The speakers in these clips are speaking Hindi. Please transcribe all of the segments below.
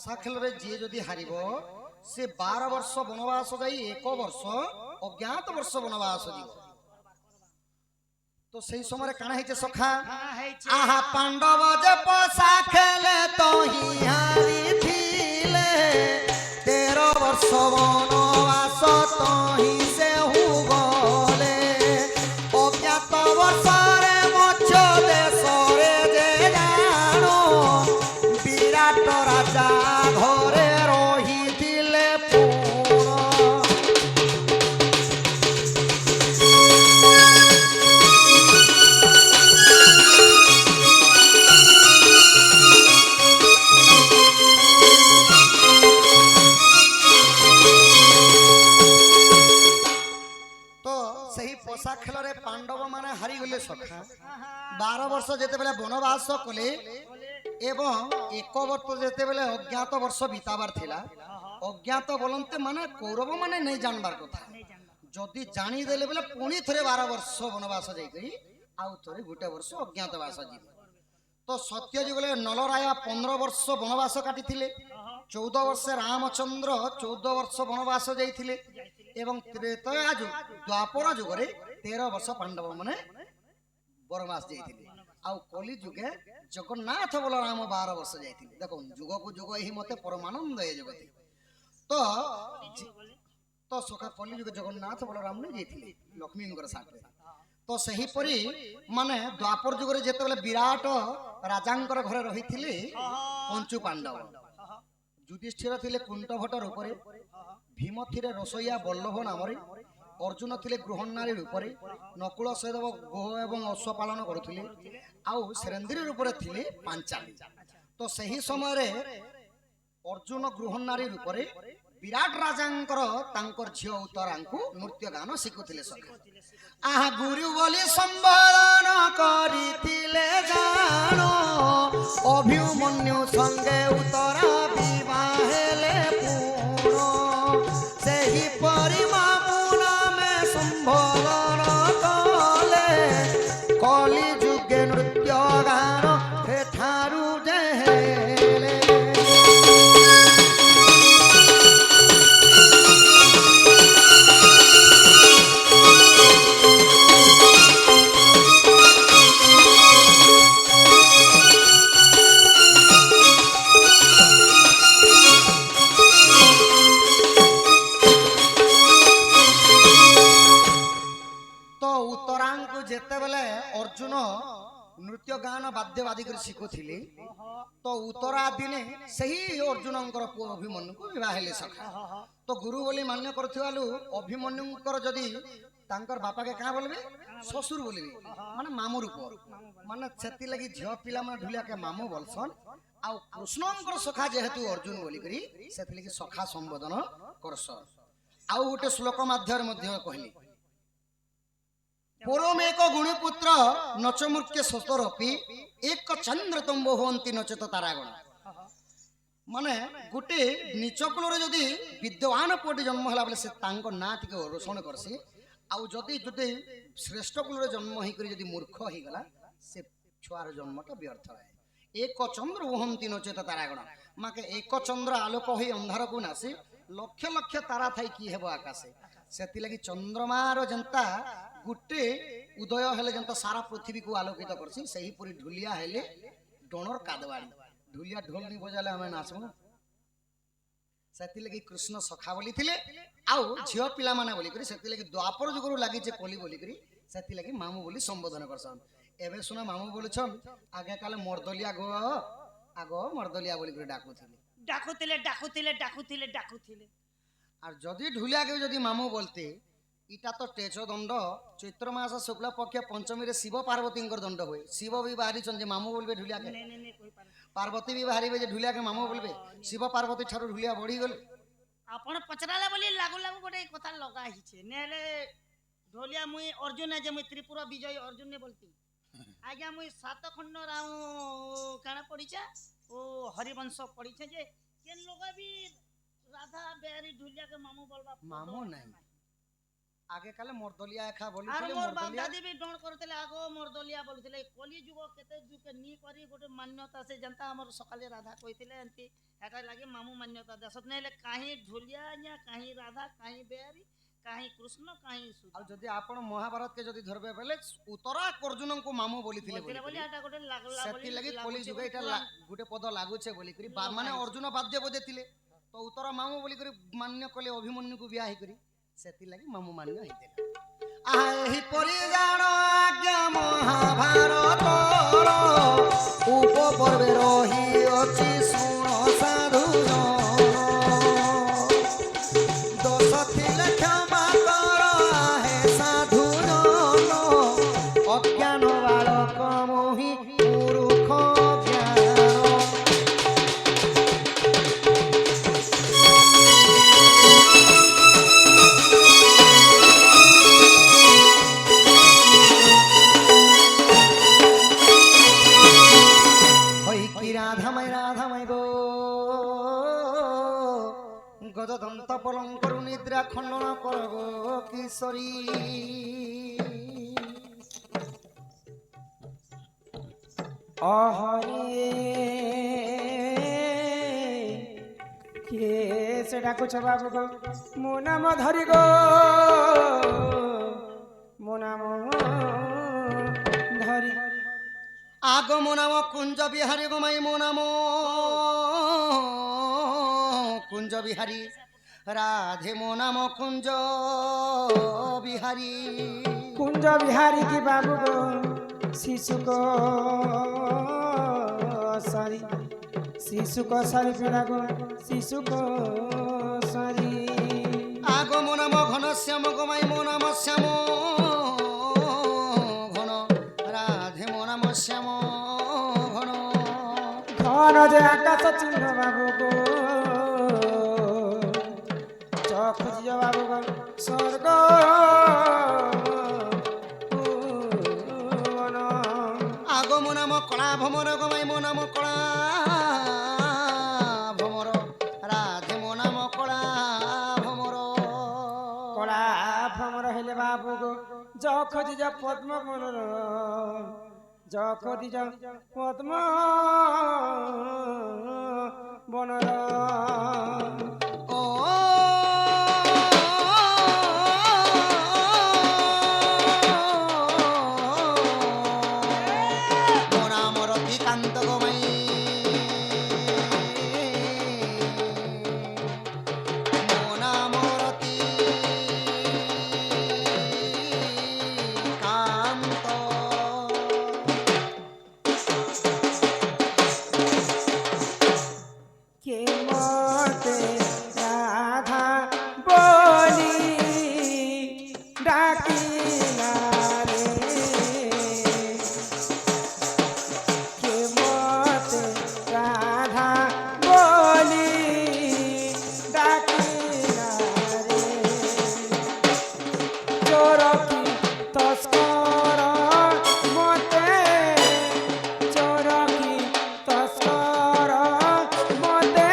ପଶା ଖେଳରେ ଯିଏ ଯଦି ହାରିବ ସେ 12 ବର୍ଷ ବନବାସ ଯାଇ 1 ବର୍ଷ ଅଜ୍ଞାତ ବର୍ଷ ବନବାସ ଯିବ। तो सही समय काना है सखा आहा पांडव जे पसा खेले तो ही हारी थिले 13 वर्ष वनवास तो ही से हु गले अज्ञात वर्ष रे मच्छ देश रे जे जानो विराट राजा घरे रही थिले पशा खेल रे पांडव माने हारी गले सखा 12 वर्ष जेते बेले वनवास कले एवं 1 वर्ष जेते बेले अज्ञात वर्ष बिताबार थिला अज्ञात बोलंते माने कौरव माने नहीं जानबार कथा जदि जानी देले बेले पुणी थरे 12 वर्ष वनवास जाई करी आउ थरे गुटे वर्ष अज्ञातवास जीव तो सत्य जुगले नलराया 15 वर्ष वनवास काटी थिले 14 वर्ष रामचंद्र 14 वर्ष वनवास जाइथिले एवं त्रेतया युग द्वापर युग रे 13 वर्ष पांडव माने वनवास जाइथिले आउ कली जुगे जगन्नाथ बलराम 12 वर्ष जाइथिले देखो जुग को जुग ही मते परमानंद ए जगते तो सखा कली जुग जगन्नाथ बलराम ने जाइथिले लक्ष्मींकर साथ तो सही परी माने द्वापर जुग रे जेते बेले विराट राजांकर घरे रहिथिले पंचु पांडव युधिष्ठिर थिले कुंटभट रूपरे भीम थिले रसोईया बल्लभ नामरे अर्जुन थिले गृहनारी रूपरे नकुल सहदेव गोह एवं अश्व पालन करुथिले आउ सेरेंद्री रूपरे थिले पांचाली तो सही समय रे अर्जुन गृहनारी रूपरे विराट राजांकर तांकर झियो उत्तरांकु नृत्य गान शिखुथिले सखा आहा गुरु बोली संबोधन करिथिले जानो अभिमन्यु संगे उत्तरा विवाहेले पूर्ण सेही परि मामुना में संबोधन कले कली जुगे नृत्य गान हे थारु जेहेले अर्जुन नृत्य गान वाद्यवादी कर शिखुथिले तो उत्तरा दिने सही अर्जुनंकर पुओ अभिमन्यु को विवाह हेले सखा तो गुरु बोली मान्य करथिवालु अभिमन्युंकर जदी तांकर बापा के का बोलबे ससुर बोलबे माने मामू रूप माने सेति लगी झियो पिला माने ढुलिया के मामू बोलसन आ कृष्णंकर सखा जेहेतु अर्जुन बोली करी सेति लगी सखा संबोधन करस आउ गोटे श्लोक माध्यम मध्ये कहली पुरोमेक गुणपुत्र नचमुख्य सतरपि एक चंद्र तुम होती नचेत तारागण माने गोटे नीच कुल जदि विद्वान पुटी जन्म है बोले से ना टे रोषण करसी आउ जदि जदि श्रेष्ठ कुल जन्म होकर मूर्ख हो गला से छुआर जन्मटा व्यर्थ है एक चंद्र वहंती नचेत तारागण माके एक चंद्र आलोक हो अंधार को नासी लक्ष लक्ष तारा थाई कि हेबो आकाशे सेति लगी चंद्रमार जनता गुटे उदय हेले जनता सारा पृथ्वी को आलोकित करसी सही पूरी ढुलिया हेले डोनर कादवाड़ी ढुलिया ढोल नहीं बजाले हमें नाचबो सेति लगी कृष्ण सखा बोली थिले आउ झियो पिला माने बोली करी सेति लगी द्वापर जुगरु लागि जे कोली बोली करी सेति लगी मामू बोली संबोधन करसन एबे सुना मामू बोलछन आगे काले मर्दलिया गो आगो मर्दलिया बोली करी डाकुथिले और जदि ढुलिया के जदि मामू बोलते इटा तो टेच दंड चैत्र मास शुक्ल पक्ष पंचमी रे शिव पार्वती दंड हुए शिव भी बाहरी जे मामू बोलबे ढुलिया के पार्वती भी बाहरी जे ढुलिया के मामू बोलबे शिव पार्वती ठारू ढुलिया बढ़ी गल आपण पचराला बोली लागू लागू गोटे कथा लगा हिचे नेले ढोलिया मुई अर्जुन जे मुई त्रिपुरा विजय अर्जुन ने बोलती आज्ञा मुई सात खंड राउ काना पड़ीचा ओ हरिवंश पड़ीछे जे केन लोग भी राधा बेरी ढुलिया के मामू बोलबा मामू नहीं আগে কালে মর্দলিয়া একা আর বলিছিলে মোর বাপ মর্দলিয়া দাদি ବି ଡଣ କରୁଥିଲେ ଆଗ ମର୍ଦଲିଆ ବୋଲୁଥିଲେ କଲି ଯୁଗ କେତେ ଯୁଗ ନି କରି ଗୋଟେ ମାନ୍ୟତା ସେ ଯେନ୍ତା ଆମର ସକାଳେ ରାଧା କହିଥିଲେ ଏମିତି ହେଟା ଲାଗି ମାମୁ ମାନ୍ୟତା ଦେସତ ନାଇଁ ହେଲେ କାହିଁ ଢୋଲିଆ ଆଜ୍ଞା କାହିଁ ରାଧା କାହିଁ ବେହାରୀ କାହିଁ କୃଷ୍ଣ କାହିଁ ସୁଧ ଆଉ ଯଦି ଆପଣ ମହାଭାରତ କେ ଯଦି ଧରବେ ବେଲେ ଉତ୍ତରା ଅର୍ଜୁନଙ୍କୁ ମାମୁ ବୋଲିଥିଲେ ବୋଲିଥିଲେ ବୋଲି ଏଟା ଗୋଟେ ଲାଗଲା ସେତି ଲାଗି କଳି ଲାଗୁଛି ଯୁଗ ବୋଲି ଏଟା ପୁରାଣ ଗୋଟେ ପଦ ଲାଗୁଛେ ବୋଲିକରି ଲଗା ମାନେ ହେଇଛି। ଅର୍ଜୁନ ବାଦ୍ୟ ବଜେଇଥିଲେ ତ ଉତ୍ତର ମାମୁ ବୋଲିକରି ମାନ୍ୟ କଲେ ଅଭିମନ୍ୟୁକୁ ବିହା ହେଇକରି ସେଥିଲାଗି ମାମୁ ମାନ୍ୟ ହେଇଥିଲା ଏହିପରି ଜାଣ ଆଜ୍ଞା ମହାଭାରତର ଉପପର୍ବେ ରହିଅଛି ଶୁଣ ସାଧୁ ଦୋଷ ଥିଲେ କ୍ଷମା କର ହେ ସାଧୁ ଅଜ୍ଞାନ ବାଳକ ମୋହି ମୂର୍ଖ ଜ୍ଞାନ হইকি রাধামাই গো গজদন্ত পলঙ্করু নিদ্রা খণ্ডন করব কিশোরী অহরে কে সে ডাকুছ বাবু গো মো নাম ধরি গো মো নাম ধরি আগ মো নাম কুঞ্জ বিহারী গো মাই মো নাম কুঞ্জ বিহারী রাধে মো নাম কুঞ্জ বিহারী কুঞ্জ বিহারী কি বাবু গো শিশু গো সারি পিড়া গো শিশু গো সারি আগ মো নাম ঘন শ্যাম গো মাই মো নাম শ্যাম ঘন রাধে মো নাম শ্যাম ঘন ঘন যে আকাশ চিহ্ন বাবু গো চোখ খুঁজিও বাবু গো স্বর্গ ভুবন। আগ মো নাম কলা ভমর গো মাই মো নাম কলা ভমর রাধে মো নাম কলা ভমর কলা ভ্রমর হেলে বাবু গো যখ দিজ পদ্ম বনর যখ দিজ পদ্ম বনর ও মো নাম রতিকান্ত গো মাই মো নাম রতিকান্ত কে মতে রাধা বলি ডাকি না রে কে মতে রাধা বলি ডাকি না রে চোর কি তস্কর মতে চোর কি তস্কর মতে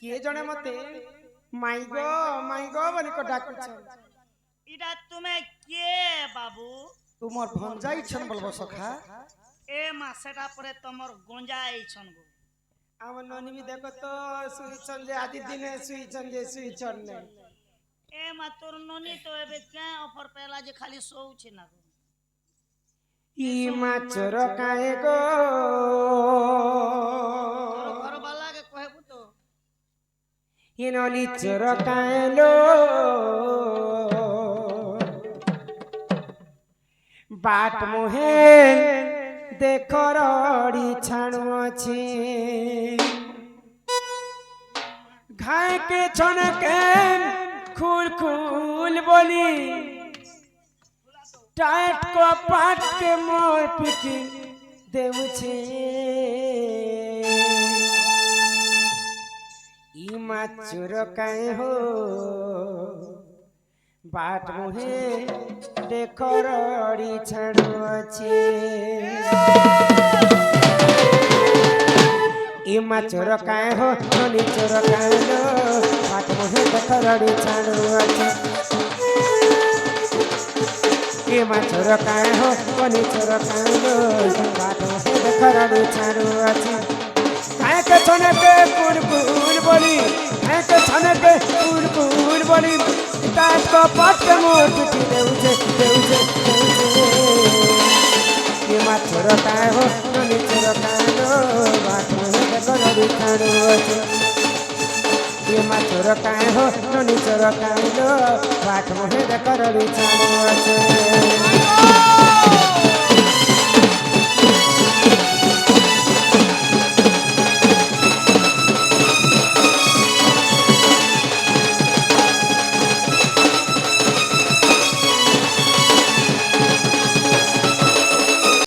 କିଏ ଜଣେ ମତେ ମାଇଗୋ ବୋଲି ଡାକୁଛ। ইটা তুমি কে বাবু? তোমার ভঞ্জা ইচ্ছন বলবো সখা। এ মা সেটা পরে তোমার গঞ্জা আইছন গো। আমার ননি বি দেখো তো শুইছন যে আদি দিনে শুইছন নে। এ মা তোর ননি তো এবে কে অফর পেলা যে খালি শোউছে না গো। ই মাছর কায়ে গো তোর ঘর বালাকে কহেবু তো। ই ননি চোর কায়েলো বাট মোহে দেখ রড়ি ছাণু আছে ঘাইকে ছনকে খুল বলি टाइट को पाट के मोर पिटी देव छे ई माचुर काहे हो बाट मुहे देखो रड़ी छाड़ू अच्छे ई माचुर काहे हो ननी चोर काहे लो बाट मुहे देखो रड़ी छाड़ू अच्छे के माछर काहे हो कोनी चोर काहे लो बाटो से देखराडू छाडू अछि काहे के छने के कुड़ बोली काहे के छने के कुड़ बोली ताज को पट के मोर पिटी देउजे के माछर काहे हो कोनी चोर काहे लो बाटो से देखराडू छाडू अछि के माछर काहे हो कोनी चोर काहे लो बाट मोहे देखराडू छाडू अछि